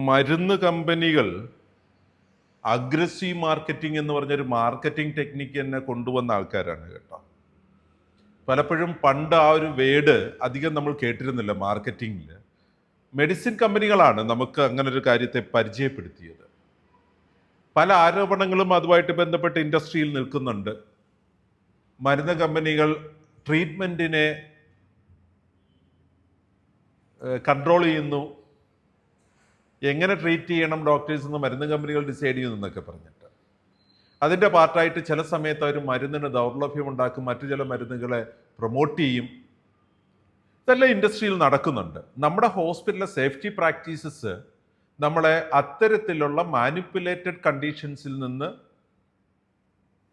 മരുന്ന് കമ്പനികൾ aggressive marketing എന്ന് പറഞ്ഞൊരു മാർക്കറ്റിംഗ് ടെക്നിക്ക് തന്നെ കൊണ്ടുവന്ന ആൾക്കാരാണ് കേട്ടോ. പലപ്പോഴും പണ്ട് ആ ഒരു വേർഡ് അധികം നമ്മൾ കേട്ടിരുന്നില്ല മാർക്കറ്റിംഗിൽ. മെഡിസിൻ കമ്പനികളാണ് നമുക്ക് അങ്ങനെ ഒരു കാര്യത്തെ പരിചയപ്പെടുത്തിയത്. പല ആരോപണങ്ങളും അതുമായിട്ട് ബന്ധപ്പെട്ട് ഇൻഡസ്ട്രിയിൽ നിൽക്കുന്നുണ്ട്. മരുന്ന് കമ്പനികൾ ട്രീറ്റ്മെൻറ്റിനെ കൺട്രോൾ ചെയ്യുന്നു, എങ്ങനെ ട്രീറ്റ് ചെയ്യണം ഡോക്ടേഴ്സ് എന്ന് മരുന്ന് കമ്പനികൾ ഡിസൈഡ് ചെയ്യുന്നു എന്നൊക്കെ പറഞ്ഞിട്ട് അതിൻ്റെ പാർട്ടായിട്ട് ചില സമയത്ത് അവർ മരുന്നിന് ദൗർലഭ്യം ഉണ്ടാക്കും, മറ്റു ചില മരുന്നുകളെ പ്രൊമോട്ട് ചെയ്യും. ഇതെല്ലാം ഇൻഡസ്ട്രിയിൽ നടക്കുന്നുണ്ട്. നമ്മുടെ ഹോസ്പിറ്റലിലെ സേഫ്റ്റി പ്രാക്ടീസസ് നമ്മളെ അത്തരത്തിലുള്ള മാനിപ്പുലേറ്റഡ് കണ്ടീഷൻസിൽ നിന്ന്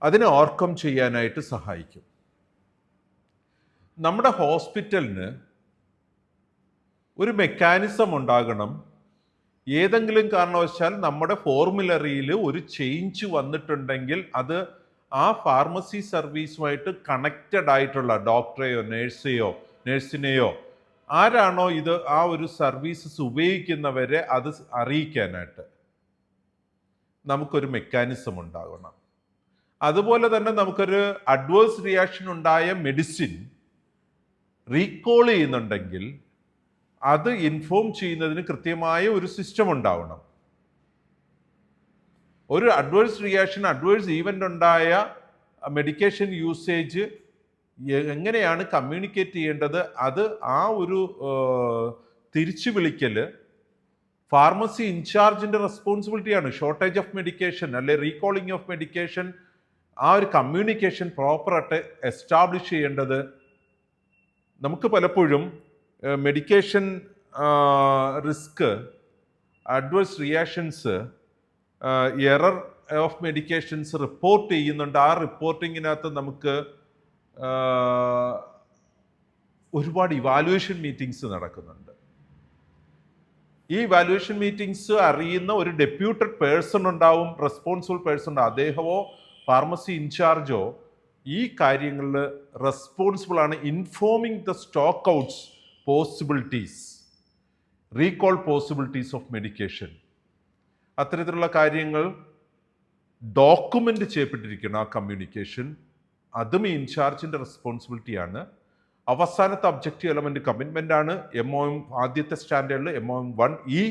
അതിനെ ഓവർകം ചെയ്യാനായിട്ട് സഹായിക്കും. നമ്മുടെ ഹോസ്പിറ്റലിന് ഒരു മെക്കാനിസം ഉണ്ടാകണം. ഏതെങ്കിലും കാരണവശാൽ നമ്മുടെ ഫോർമുലറിയിൽ ഒരു ചേഞ്ച് വന്നിട്ടുണ്ടെങ്കിൽ അത് ആ ഫാർമസി സർവീസുമായിട്ട് കണക്റ്റഡ് ആയിട്ടുള്ള ഡോക്ടറെയോ നേഴ്സിനെയോ ആരാണോ ഇത് ആ ഒരു സർവീസസ് ഉപയോഗിക്കുന്നവരെ അത് അറിയിക്കാനായിട്ട് നമുക്കൊരു മെക്കാനിസം ഉണ്ടാകണം. അതുപോലെ തന്നെ നമുക്കൊരു അഡ്വേഴ്സ് റിയാക്ഷൻ ഉണ്ടായ മെഡിസിൻ റീകോൾ ചെയ്യുന്നുണ്ടെങ്കിൽ അത് ഇൻഫോം ചെയ്യുന്നതിന് കൃത്യമായ ഒരു സിസ്റ്റം ഉണ്ടാവണം. ഒരു അഡ്വേഴ്സ് റിയാക്ഷൻ, അഡ്വേഴ്സ് ഈവൻ്റ് ഉണ്ടായ മെഡിക്കേഷൻ യൂസേജ് എങ്ങനെയാണ് കമ്മ്യൂണിക്കേറ്റ് ചെയ്യേണ്ടത്, അത് ആ ഒരു തിരിച്ചു വിളിക്കൽ ഫാർമസി ഇൻചാർജിൻ്റെ റെസ്പോൺസിബിലിറ്റിയാണ്. ഷോർട്ടേജ് ഓഫ് മെഡിക്കേഷൻ അല്ലെ റീകോളിംഗ് ഓഫ് മെഡിക്കേഷൻ, ആ ഒരു കമ്മ്യൂണിക്കേഷൻ പ്രോപ്പറായിട്ട് എസ്റ്റാബ്ലിഷ് ചെയ്യേണ്ടത്. നമുക്ക് പലപ്പോഴും medication risk, adverse reactions, error of medications report ചെയ്യുന്നുണ്ട്. ആ റിപ്പോർട്ടിങ്ങിനകത്ത് നമുക്ക് ഒരുപാട് ഇവാലുവേഷൻ മീറ്റിംഗ്സ് നടക്കുന്നുണ്ട്. ഈ ഇവാലുവേഷൻ മീറ്റിംഗ്സ് അറിയുന്ന ഒരു ഡെപ്യൂട്ടഡ് പേഴ്സൺ ഉണ്ടാവും, റെസ്പോൺസിബിൾ പേഴ്സൺ ഉണ്ടാവും. അദ്ദേഹമോ ഫാർമസി ഇൻചാർജോ ഈ കാര്യങ്ങളിൽ റെസ്പോൺസിബിൾ ആണ്. Informing the stock outs possibilities, recall possibilities of medication, അത്തരത്തിലുള്ള കാര്യങ്ങൾ ഡോക്യുമെൻ്റ് ചെയ്യപ്പെട്ടിരിക്കണം. ആ കമ്മ്യൂണിക്കേഷൻ അതും ഈ ഇൻചാർജിൻ്റെ റെസ്പോൺസിബിലിറ്റിയാണ്. അവസാനത്തെ ഒബ്ജക്റ്റീവ് എലമെൻ്റ് കമ്മിറ്റ്മെൻ്റ് ആണ്. MOM ആദ്യത്തെ സ്റ്റാൻഡേർഡിൽ MOM 1E,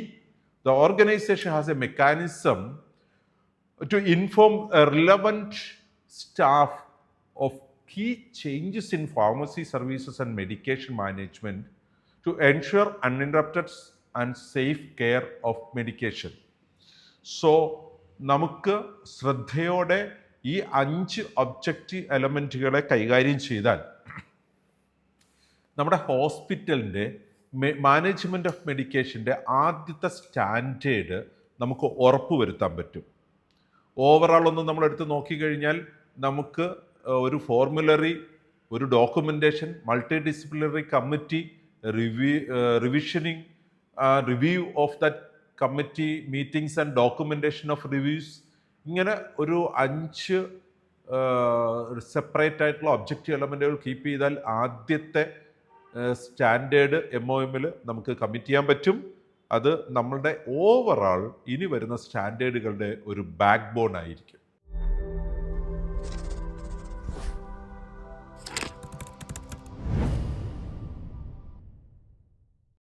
the organisation has a mechanism to inform relevant staff of key changes in pharmacy services and medication management to ensure uninterrupted and safe care of medication. So നമുക്ക് ശ്രദ്ധയോടെ ഈ 5 objective എലമെൻറ്റുകളെ കൈകാര്യം ചെയ്താൽ നമ്മുടെ ഹോസ്പിറ്റലിൻ്റെ management of മെഡിക്കേഷൻ്റെ ആദ്യത്തെ standard നമുക്ക് ഉറപ്പുവരുത്താൻ പറ്റും. ഓവറോൾ ഒന്ന് നമ്മളെടുത്ത് നോക്കിക്കഴിഞ്ഞാൽ നമുക്ക് ഒരു ഫോർമുലറി, ഒരു documentation, multi disciplinary committee, revisioning, review of that committee meetings and documentation of reviews, ഇങ്ങനെ ഒരു 5 സെപ്പറേറ്റ് ആയിട്ടുള്ള ഒബ്ജക്റ്റീവ് എലമെൻറ്റുകൾ കീപ്പ് ചെയ്താൽ ആദ്യത്തെ സ്റ്റാൻഡേർഡ് MOM നമുക്ക് കമ്മിറ്റ് ചെയ്യാൻ പറ്റും. അത് നമ്മളുടെ ഓവറോൾ ഇനി വരുന്ന സ്റ്റാൻഡേർഡുകളുടെ ഒരു ബാക്ക് ബോൺ ആയിരിക്കും.